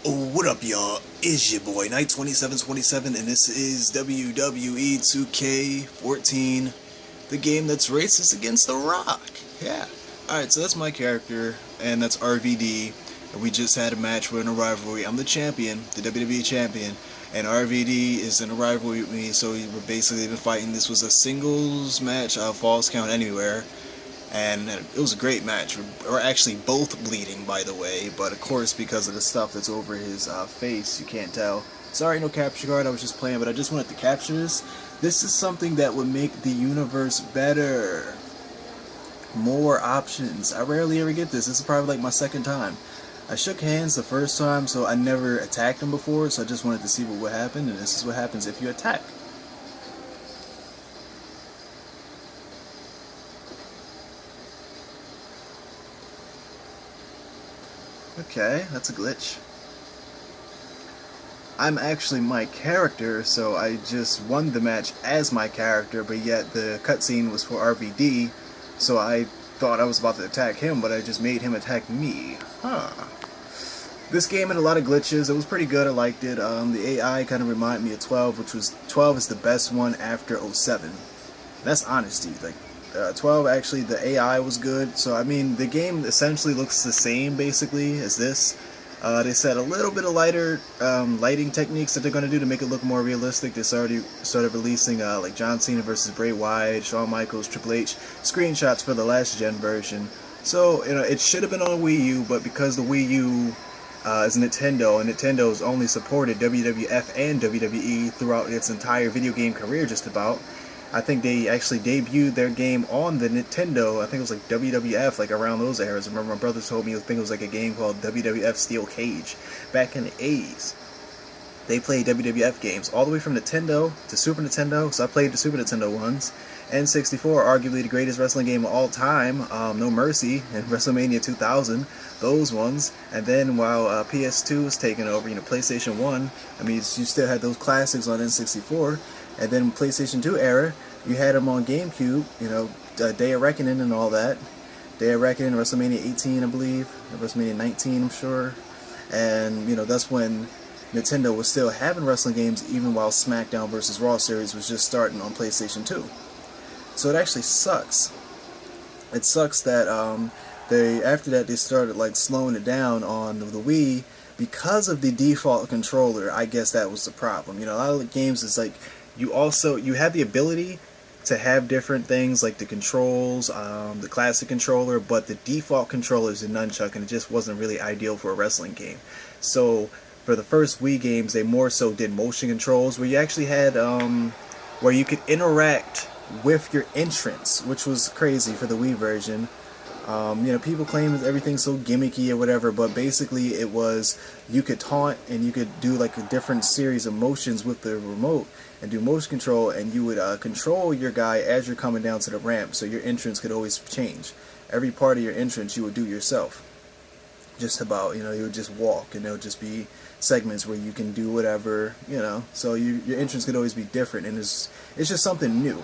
What up, y'all? It's your boy Knight2727, and this is WWE 2K14, the game that's racist against The Rock. Yeah. Alright, so that's my character, and that's RVD. And we just had a match. We're in a rivalry. I'm the champion, the WWE champion, and RVD is in a rivalry with me, so we're basically been fighting. This was a singles match, falls count anywhere. And it was a great match. We're actually both bleeding, by the way, but of course, because of the stuff that's over his face, you can't tell. Sorry, no capture card, I was just playing, but I just wanted to capture this. This is something that would make the universe better. More options. I rarely ever get this. This is probably like my second time. I shook hands the first time, so I never attacked him before, so I just wanted to see what would happen, and this is what happens if you attack. Okay, that's a glitch. I'm actually my character, so I just won the match as my character, but yet the cutscene was for RVD, so I thought I was about to attack him, but I just made him attack me. Huh. This game had a lot of glitches. It was pretty good. I liked it. The AI kind of reminded me of 12, which was 12 is the best one after 07. That's honesty. Like 12, actually, the AI was good. So I mean, the game essentially looks the same basically as this. They said a little bit of lighter lighting techniques that they're going to do to make it look more realistic. They already started releasing like John Cena versus Bray Wyatt, Shawn Michaels, Triple H screenshots for the last gen version. So you know, it should have been on Wii U, but because the Wii U is Nintendo, and Nintendo's only supported WWF and WWE throughout its entire video game career, just about. I think they actually debuted their game on the Nintendo. I think it was like WWF, like around those eras. I remember my brother told me I think it was like a game called WWF Steel Cage back in the 80s. They played WWF games all the way from Nintendo to Super Nintendo, so I played the Super Nintendo ones. N64, arguably the greatest wrestling game of all time, No Mercy, and WrestleMania 2000, those ones. And then while PS2 was taking over, you know, PlayStation 1, I mean, you still had those classics on N64. And then PlayStation 2 era, you had them on GameCube, you know, Day of Reckoning and all that. Day of Reckoning, WrestleMania 18, I believe, WrestleMania 19, I'm sure. And, you know, that's when Nintendo was still having wrestling games even while SmackDown vs. Raw series was just starting on PlayStation 2. So it actually sucks. It sucks that after that they started like slowing it down on the Wii because of the default controller. I guess that was the problem. You know, a lot of the games is like you have the ability to have different things like the controls, the classic controller, but the default controller is a nunchuck, and it just wasn't really ideal for a wrestling game. So for the first Wii games, they more so did motion controls where you actually had where you could interact with your entrance, which was crazy for the Wii version. You know, people claim that everything's so gimmicky or whatever, but basically it was you could taunt and you could do like a different series of motions with the remote and do motion control, and you would control your guy as you're coming down to the ramp, so your entrance could always change. Every part of your entrance you would do yourself. Just about, you know, you would just walk, and there would just be segments where you can do whatever, you know, so your entrance could always be different, and it's just something new.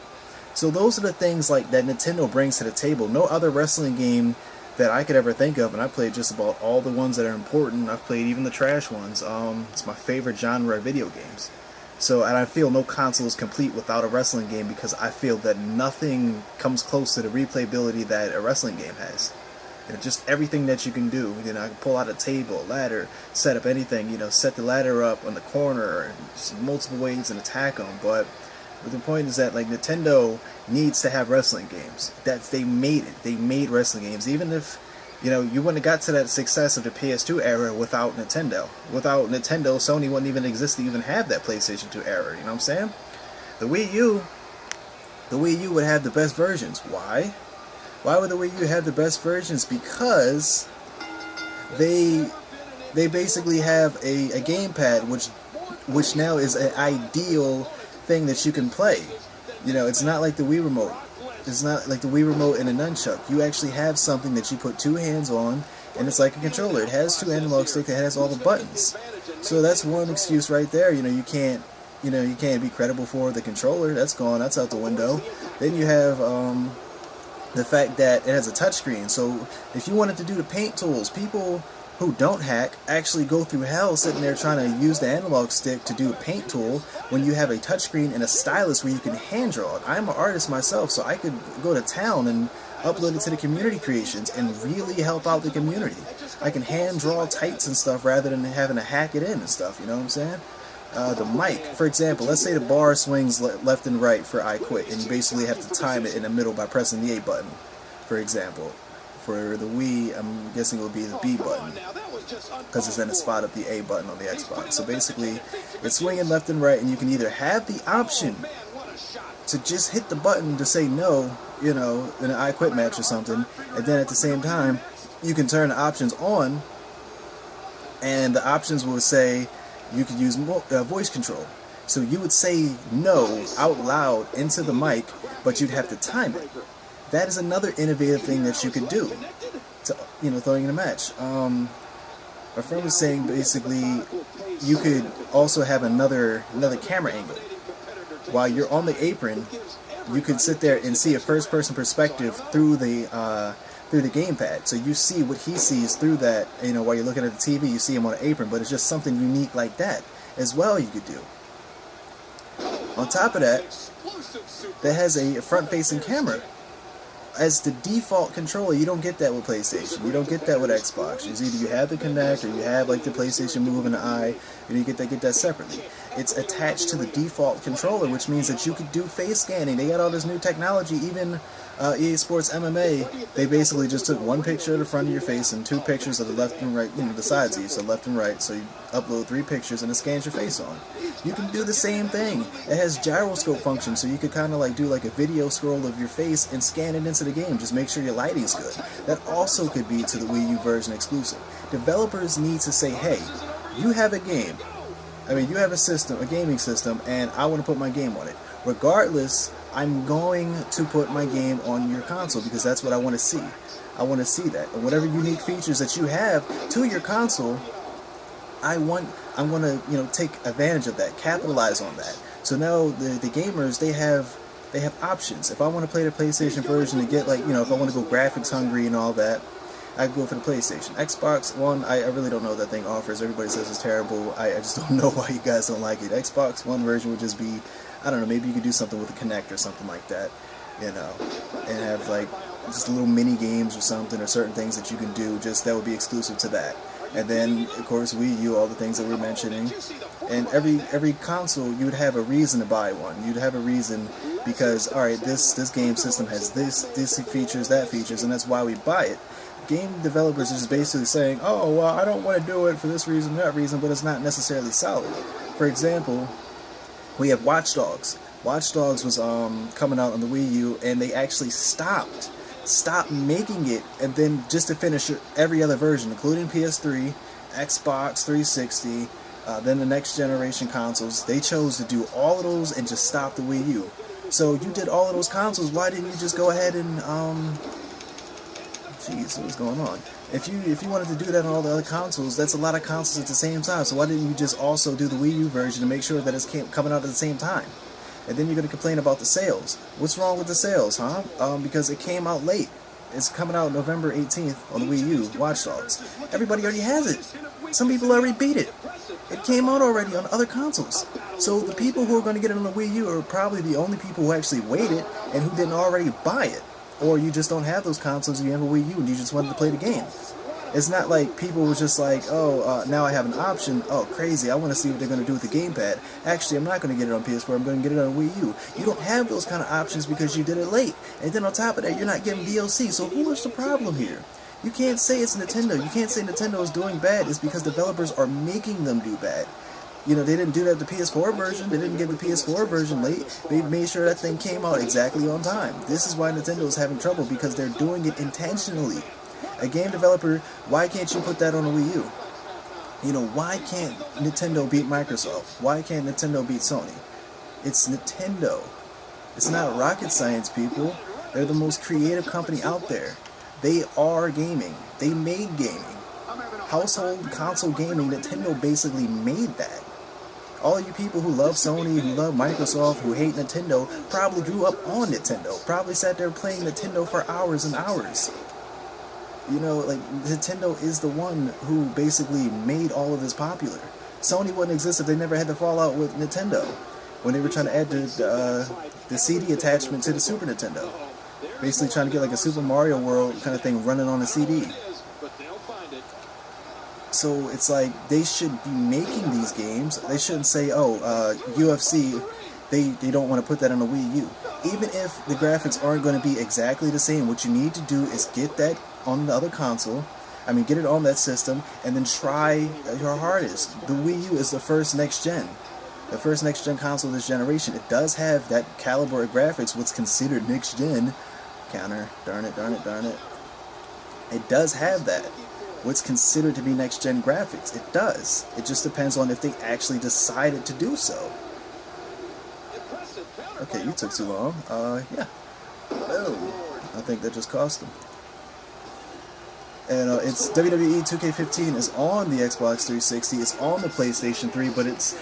So those are the things like that Nintendo brings to the table. No other wrestling game that I could ever think of, and I played just about all the ones that are important. I've played even the trash ones. It's my favorite genre of video games. So, and I feel no console is complete without a wrestling game because I feel that nothing comes close to the replayability that a wrestling game has. You know, just everything that you can do. You know, I can pull out a table, a ladder, set up anything. You know, set the ladder up on the corner, just multiple ways and attack them. But the point is that like Nintendo needs to have wrestling games. They made it. They made wrestling games. Even if, you know, you wouldn't have got to that success of the PS2 era without Nintendo. Without Nintendo, Sony wouldn't even exist to even have that PlayStation 2 era. You know what I'm saying? The Wii U would have the best versions. Why? Why would the Wii U have the best versions? Because they basically have a gamepad which now is an ideal thing that you can play. You know, it's not like the Wii remote. It's not like the Wii remote and a nunchuck. You actually have something that you put two hands on, and it's like a controller. It has two analog sticks. It has all the buttons. So that's one excuse right there. You know, you can't be credible for the controller. That's gone. That's out the window. Then you have the fact that it has a touchscreen. So if you wanted to do the paint tools, people who don't hack actually go through hell sitting there trying to use the analog stick to do a paint tool when you have a touchscreen and a stylus where you can hand draw it. I'm an artist myself, so I could go to town and upload it to the community creations and really help out the community. I can hand draw tights and stuff rather than having to hack it in and stuff, you know what I'm saying? The mic, for example, let's say the bar swings left and right for I quit, and you basically have to time it in the middle by pressing the A button, for example. For the Wii, I'm guessing it will be the B button, because it's in the spot of the A button on the Xbox. So basically, it's swinging left and right, and you can either have the option to just hit the button to say no, you know, in an I quit match or something, and then at the same time, you can turn the options on, and the options will say you could use voice control. So you would say no out loud into the mic, but you'd have to time it. That is another innovative thing that you could do to, you know, throwing in a match. My friend was saying basically you could also have another camera angle. While you're on the apron, you could sit there and see a first-person perspective through the gamepad. So you see what he sees through that, you know, while you're looking at the TV, you see him on an apron, but it's just something unique like that as well you could do. On top of that, that has a front-facing camera. As the default controller, you don't get that with PlayStation. You don't get that with Xbox. It's either you have the Kinect or you have like the PlayStation Move and the Eye, and you get that separately. It's attached to the default controller, which means that you could do face scanning. They got all this new technology. Even EA Sports MMA, they basically just took one picture of the front of your face and two pictures of the left and right, you know, the sides of you, so left and right. So you upload 3 pictures and it scans your face on. You can do the same thing. It has gyroscope function, so you could kind of like do like a video scroll of your face and scan it into the game. Just make sure your lighting's good. That also could be to the Wii U version exclusive. Developers need to say, hey, you have a game. I mean, you have a system, a gaming system, and I want to put my game on it. Regardless, I'm going to put my game on your console because that's what I want to see. I want to see that. And whatever unique features that you have to your console, I'm going to, you know, take advantage of that, capitalize on that. So now the gamers, they have options. If I want to play the PlayStation version and get, like, you know, if I want to go graphics hungry and all that, I go for the PlayStation. Xbox One, I really don't know what that thing offers. Everybody says it's terrible. I just don't know why you guys don't like it. Xbox One version would just be, I don't know, maybe you could do something with a Kinect or something like that, you know, and have like just little mini games or something, or certain things that you can do, just that would be exclusive to that. And then, of course, Wii U, all the things that we're mentioning. And every console, you would have a reason to buy one. You'd have a reason because, alright, this game system has this features, that features, and that's why we buy it. Game developers are just basically saying, oh, well, I don't want to do it for this reason, that reason, but it's not necessarily solid. For example, we have Watch Dogs. Watch Dogs was coming out on the Wii U, and they actually stopped making it, and then just to finish every other version, including PS3, Xbox 360, then the next generation consoles, they chose to do all of those and just stop the Wii U. So you did all of those consoles, why didn't you just go ahead and jeez, what's going on? If you wanted to do that on all the other consoles, that's a lot of consoles at the same time. So why didn't you just also do the Wii U version to make sure that it's coming out at the same time? And then you're going to complain about the sales. What's wrong with the sales, huh? Because it came out late. It's coming out November 18th on the Wii U, Watch Dogs. Everybody already has it. Some people already beat it. It came out already on other consoles. So the people who are going to get it on the Wii U are probably the only people who actually waited and who didn't already buy it. Or you just don't have those consoles and you have a Wii U and you just wanted to play the game. It's not like people were just like, oh, now I have an option. Oh, crazy, I want to see what they're going to do with the gamepad. Actually, I'm not going to get it on PS4, I'm going to get it on Wii U. You don't have those kind of options because you did it late. And then on top of that, you're not getting DLC. So what's the problem here? You can't say it's Nintendo. You can't say Nintendo is doing bad. It's because developers are making them do bad. You know, they didn't do that with the PS4 version. They didn't get the PS4 version late. They made sure that thing came out exactly on time. This is why Nintendo is having trouble, because they're doing it intentionally. A game developer, why can't you put that on a Wii U? You know, why can't Nintendo beat Microsoft? Why can't Nintendo beat Sony? It's Nintendo. It's not rocket science, people. They're the most creative company out there. They are gaming. They made gaming. Household console gaming, Nintendo basically made that. All you people who love Sony, who love Microsoft, who hate Nintendo, probably grew up on Nintendo. Probably sat there playing Nintendo for hours and hours. You know, like, Nintendo is the one who basically made all of this popular. Sony wouldn't exist if they never had to fall out with Nintendo when they were trying to add the CD attachment to the Super Nintendo. Basically trying to get like a Super Mario World kind of thing running on a CD. So it's like, they should be making these games. They shouldn't say, oh, UFC, they don't want to put that on the Wii U. Even if the graphics aren't going to be exactly the same, what you need to do is get that on the other console. I mean, get it on that system, and then try your hardest. The Wii U is the first next-gen. The first next-gen console this generation. It does have that caliber of graphics, what's considered next-gen. Counter, darn it, darn it, darn it. It does have that. What's considered to be next-gen graphics. It does. It just depends on if they actually decided to do so. Okay, you took too long. Yeah. Boom. I think that just cost them. And it's WWE 2K15 is on the Xbox 360, it's on the PlayStation 3, but it's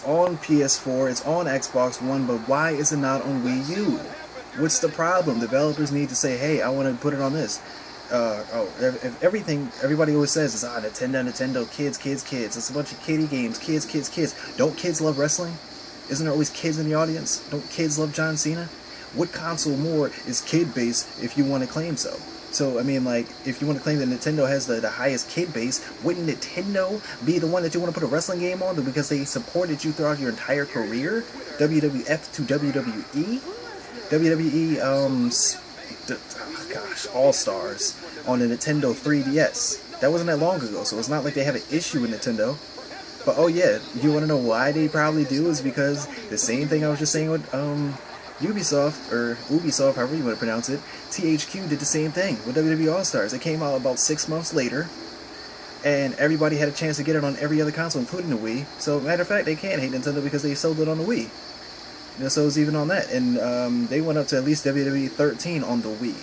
on PS4, it's on Xbox One, but why is it not on Wii U? What's the problem? Developers need to say, hey, I want to put it on this. Everybody always says is, Nintendo, kids. It's a bunch of kiddie games, kids. Don't kids love wrestling? Isn't there always kids in the audience? Don't kids love John Cena? What console more is kid-based if you want to claim so? So, I mean, like, if you want to claim that Nintendo has the highest kid base, wouldn't Nintendo be the one that you want to put a wrestling game on because they supported you throughout your entire career? WWF to WWE? WWE, All-Stars on the Nintendo 3DS. That wasn't that long ago, so it's not like they have an issue with Nintendo. But, oh yeah, you want to know why they probably do is because the same thing I was just saying with, Ubisoft, or Ubisoft, however you want to pronounce it, THQ did the same thing with WWE All-Stars. It came out about 6 months later, and everybody had a chance to get it on every other console, including the Wii. So, matter of fact, they can't hate Nintendo because they sold it on the Wii. You know, so it's even on that. And they went up to at least WWE 13 on the Wii.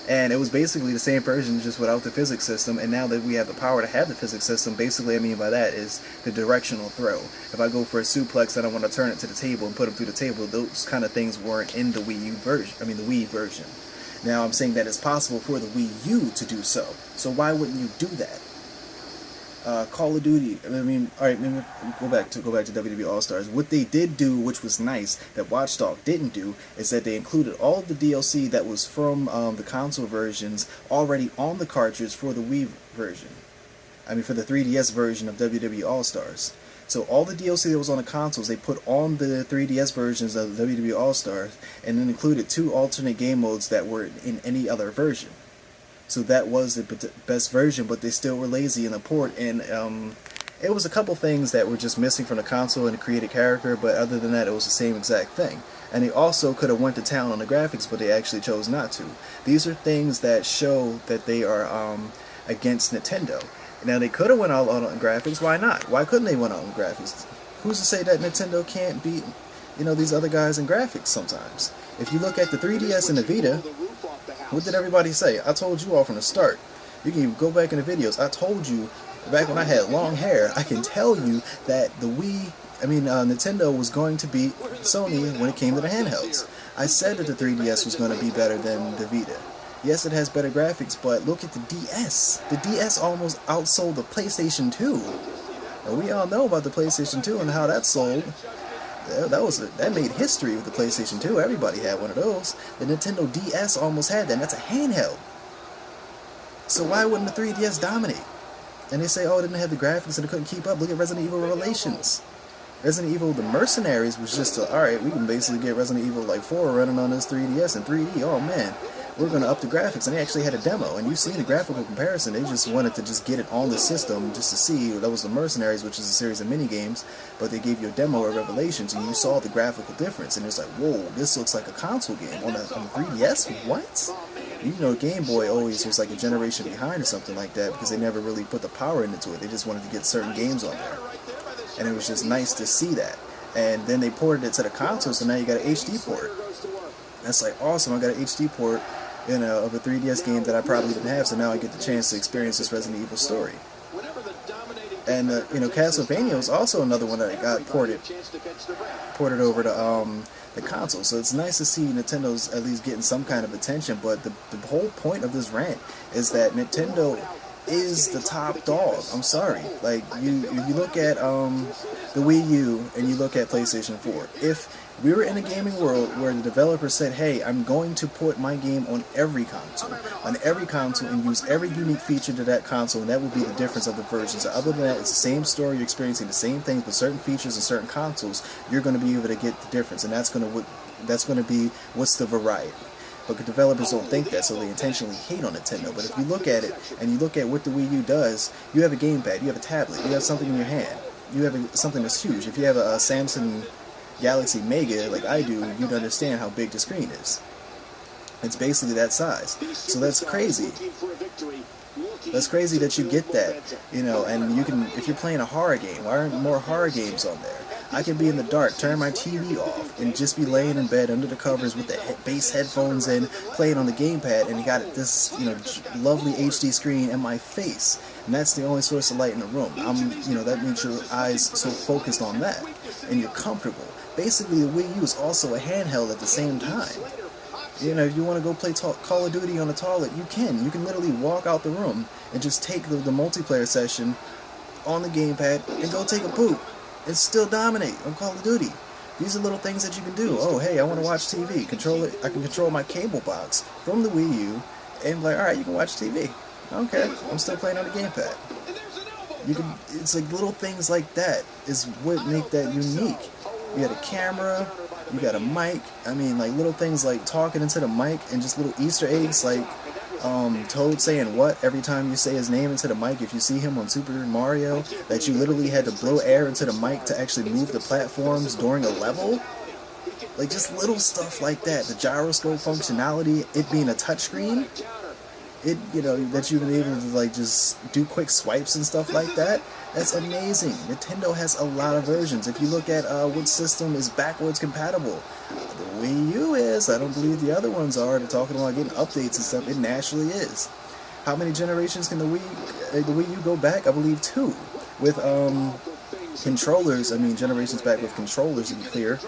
And it was basically the same version, just without the physics system, and now that we have the power to have the physics system, basically I mean by that is the directional throw. If I go for a suplex and I want to turn it to the table and put it through the table, those kind of things weren't in the Wii U version, the Wii version. Now I'm saying that it's possible for the Wii U to do so. So why wouldn't you do that? Call of Duty, I mean, alright, go back to WWE All-Stars. What they did do, which was nice, that Watch Dogs didn't do, is that they included all of the DLC that was from the console versions already on the cartridge for the Wii version. I mean, for the 3DS version of WWE All-Stars. So all the DLC that was on the consoles, they put on the 3DS versions of WWE All-Stars, and then included 2 alternate game modes that were in any other version. So that was the best version, but they still were lazy in the port, and it was a couple things that were just missing from the console and the created character, but other than that, it was the same exact thing. And they also could have went to town on the graphics, but they actually chose not to. These are things that show that they are against Nintendo. Now, they could have went all out on graphics. Why not? Why couldn't they went out on graphics? Who's to say that Nintendo can't beat, these other guys in graphics sometimes? If you look at the 3DS and the Vita, what did everybody say? I told you all from the start. You can even go back in the videos. I told you back when I had long hair. I can tell you that the Nintendo was going to beat Sony when it came to the handhelds. I said that the 3DS was going to be better than the Vita. Yes, it has better graphics, but look at the DS. The DS almost outsold the PlayStation 2. And we all know about the PlayStation 2 and how that sold. That made history with the PlayStation 2. Everybody had one of those. The Nintendo DS almost had that, and that's a handheld. So why wouldn't the 3DS dominate? And they say, oh, it didn't have the graphics and it couldn't keep up. Look at Resident Evil Revelations. Resident Evil, the Mercenaries was just alright, we can basically get Resident Evil like 4 running on this 3DS in 3D. Oh man, we're going to up the graphics. And they actually had a demo, and you've seen the graphical comparison. They just wanted to just get it on the system just to see. That was the Mercenaries, which is a series of mini games, but they gave you a demo of Revelations, and you saw the graphical difference, and it's like, whoa, this looks like a console game on the 3DS. What? Game Boy always was like a generation behind or something like that, because they never really put the power into it. They just wanted to get certain games on there, and it was just nice to see that. And then they ported it to the console, so now you got an HD port. That's like awesome. I got an HD port of a 3DS game that I probably didn't have, so now I get the chance to experience this Resident Evil story. And you know, Castlevania was also another one that got ported over to the console. So it's nice to see Nintendo's at least getting some kind of attention. But the whole point of this rant is that Nintendo is the top dog. I'm sorry. Like, if you look at the Wii U and you look at PlayStation 4, if we were in a gaming world where the developer said, hey, I'm going to put my game on every console, and use every unique feature to that console, and that would be the difference of the versions. So other than that, it's the same story, you're experiencing the same things, but certain features and certain consoles, you're going to be able to get the difference, and that's going to be what's the variety. But the developers don't think that, so they intentionally hate on Nintendo. But if you look at it, and you look at what the Wii U does, you have a gamepad, you have a tablet, you have something in your hand, you have something that's huge. If you have a Samsung Galaxy Mega like I do, you'd understand how big the screen is. It's basically that size. So that's crazy. That's crazy that you get that, you know, and you can, if you're playing a horror game, why aren't more horror games on there? I can be in the dark, turn my TV off, and just be laying in bed under the covers with the bass headphones in, playing on the gamepad, and you got this, you know, lovely HD screen in my face, and that's the only source of light in the room. You know, that makes your eyes so focused on that, and you're comfortable. Basically, the Wii U is also a handheld at the same time. You know, if you want to go play Call of Duty on the toilet, you can. You can literally walk out the room and just take the multiplayer session on the gamepad and go take a poop and still dominate on Call of Duty. These are little things that you can do. Oh, hey, I want to watch TV. I can control my cable box from the Wii U and be like, alright, you can watch TV. Okay, I'm still playing on the gamepad. It's like little things like that is what make that unique. You got a camera, you got a mic, I mean, like little things like talking into the mic and just little Easter eggs like Toad saying what every time you say his name into the mic. If you see him on Super Mario, that you literally had to blow air into the mic to actually move the platforms during a level. Like just little stuff like that. The gyroscope functionality, it being a touchscreen, you know, that you've been able to like just do quick swipes and stuff like that. That's amazing. Nintendo has a lot of versions. If you look at which system is backwards compatible, the Wii U is. I don't believe the other ones are. They're talking about getting updates and stuff. It naturally is. How many generations can the Wii U go back? I believe 2. With controllers, I mean generations back with controllers to be clear.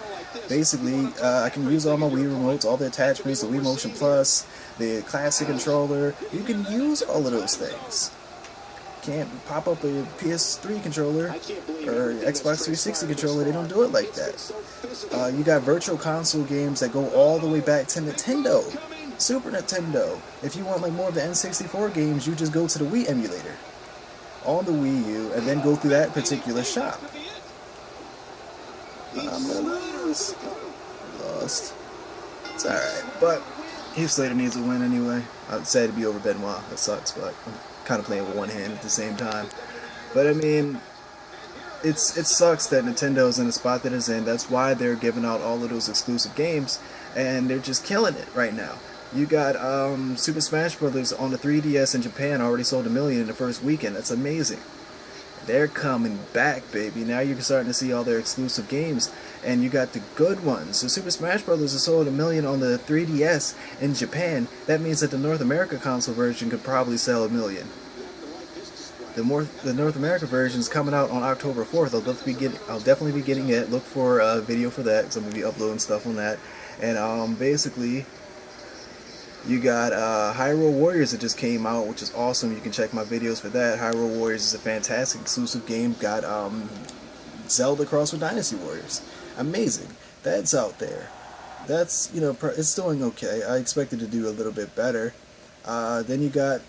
Basically, I can use all my Wii remotes, all the attachments, the Wii Motion Plus, the classic controller. You can use all of those things. Can't pop up a PS3 controller or Xbox 360 controller. They don't do it like that. You got virtual console games that go all the way back to Nintendo, Super Nintendo. If you want like more of the N64 games, you just go to the Wii emulator on the Wii U and then go through that particular shop. I'm gonna lose. Lost. It's alright, but Heath Slater needs a win anyway. I'm sad to be over Benoit. That sucks, but I'm kind of playing with one hand at the same time. But I mean, it sucks that Nintendo's in the spot that it's in. That's why they're giving out all of those exclusive games, and they're just killing it right now. You got Super Smash Bros. On the 3DS in Japan already sold 1 million in the first weekend. That's amazing. They're coming back, baby. Now you're starting to see all their exclusive games, and you got the good ones. So Super Smash Bros. Has sold 1 million on the 3DS in Japan. That means that the North America console version could probably sell 1 million. The North America version is coming out on October 4th. I'll definitely be getting it. Look for a video for that, because I'm going to be uploading stuff on that. And basically, you got Hyrule Warriors that just came out, which is awesome. You can check my videos for that. Hyrule Warriors is a fantastic exclusive game. Got Zelda crossed with Dynasty Warriors. Amazing. That's out there. That's, you know, it's doing okay. I expected to do a little bit better. Then you got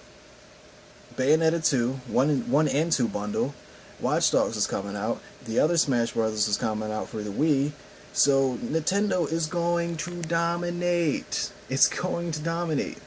Bayonetta 2, 1 and 2 bundle. Watch Dogs is coming out. The other Smash Brothers is coming out for the Wii. So Nintendo is going to dominate. It's going to dominate.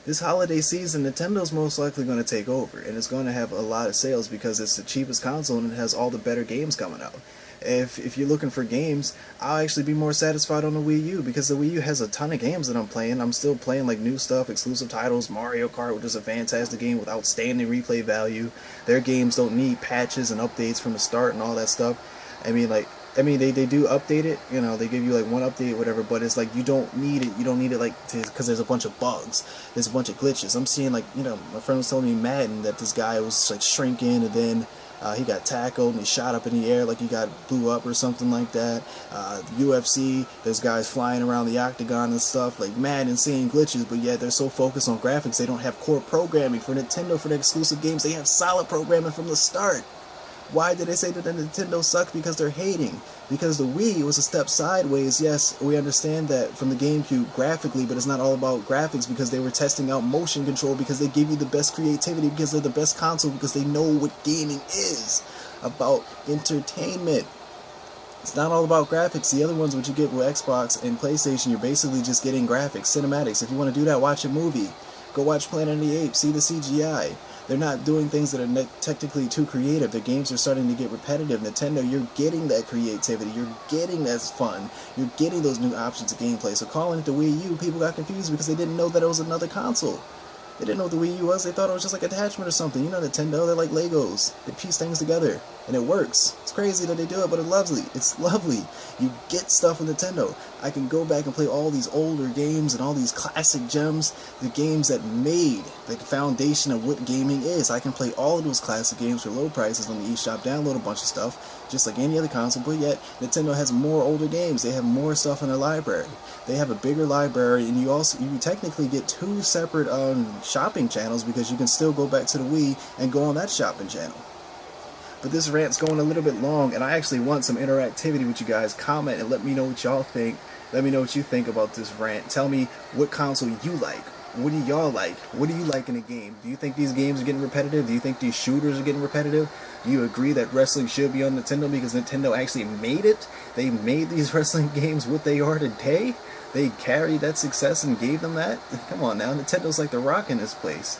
This holiday season, Nintendo's most likely going to take over, and it's going to have a lot of sales because it's the cheapest console and it has all the better games coming out. If you're looking for games, I'll actually be more satisfied on the Wii U, because the Wii U has a ton of games that I'm playing. I'm still playing like new stuff, exclusive titles, Mario Kart, which is a fantastic game with outstanding replay value. Their games don't need patches and updates from the start and all that stuff. I mean, they do update it, you know, they give you like one update or whatever, but it's like you don't need it like, because there's a bunch of bugs, there's a bunch of glitches. I'm seeing like, you know, my friend was telling me Madden that this guy was like shrinking, and then He got tackled and he shot up in the air like he got blew up or something like that. The UFC, there's guys flying around the octagon and stuff, like mad insane glitches, but yet they're so focused on graphics they don't have core programming. For Nintendo, for the exclusive games, they have solid programming from the start. Why did they say that the Nintendo sucked? Because they're hating. Because the Wii was a step sideways. Yes, we understand that from the GameCube graphically, but it's not all about graphics, because they were testing out motion control, because they give you the best creativity, because they're the best console, because they know what gaming is about entertainment. It's not all about graphics. The other ones, what you get with Xbox and PlayStation, you're basically just getting graphics, cinematics. If you want to do that, watch a movie. Go watch Planet of the Apes, see the CGI. They're not doing things that are technically too creative. Their games are starting to get repetitive. Nintendo, you're getting that creativity. You're getting that fun. You're getting those new options of gameplay. So calling it the Wii U, people got confused because they didn't know that it was another console. They didn't know what the Wii U was. They thought it was just like an attachment or something. You know, Nintendo, they're like Legos. They piece things together, and it works. It's crazy that they do it, but it's lovely. It's lovely. You get stuff with Nintendo. I can go back and play all these older games and all these classic gems, the games that made the foundation of what gaming is. I can play all of those classic games for low prices on the eShop, download a bunch of stuff, just like any other console, but yet Nintendo has more older games. They have more stuff in their library. They have a bigger library, and you technically get two separate shopping channels, because you can still go back to the Wii and go on that shopping channel. But this rant's going a little bit long, and I actually want some interactivity with you guys. Comment and let me know what y'all think. Let me know what you think about this rant. Tell me what console you like. What do y'all like? What do you like in a game? Do you think these games are getting repetitive? Do you think these shooters are getting repetitive? Do you agree that wrestling should be on Nintendo because Nintendo actually made it? They made these wrestling games what they are today? They carried that success and gave them that? Come on now, Nintendo's like the Rock in this place.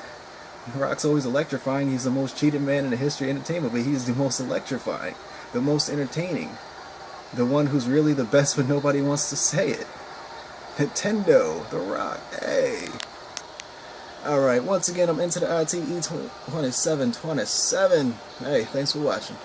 The Rock's always electrifying. He's the most cheated man in the history of entertainment, but he's the most electrifying, the most entertaining, the one who's really the best but nobody wants to say it. Nintendo, The Rock, hey. Alright, once again, I'm into the ITE 2727. Hey, thanks for watching.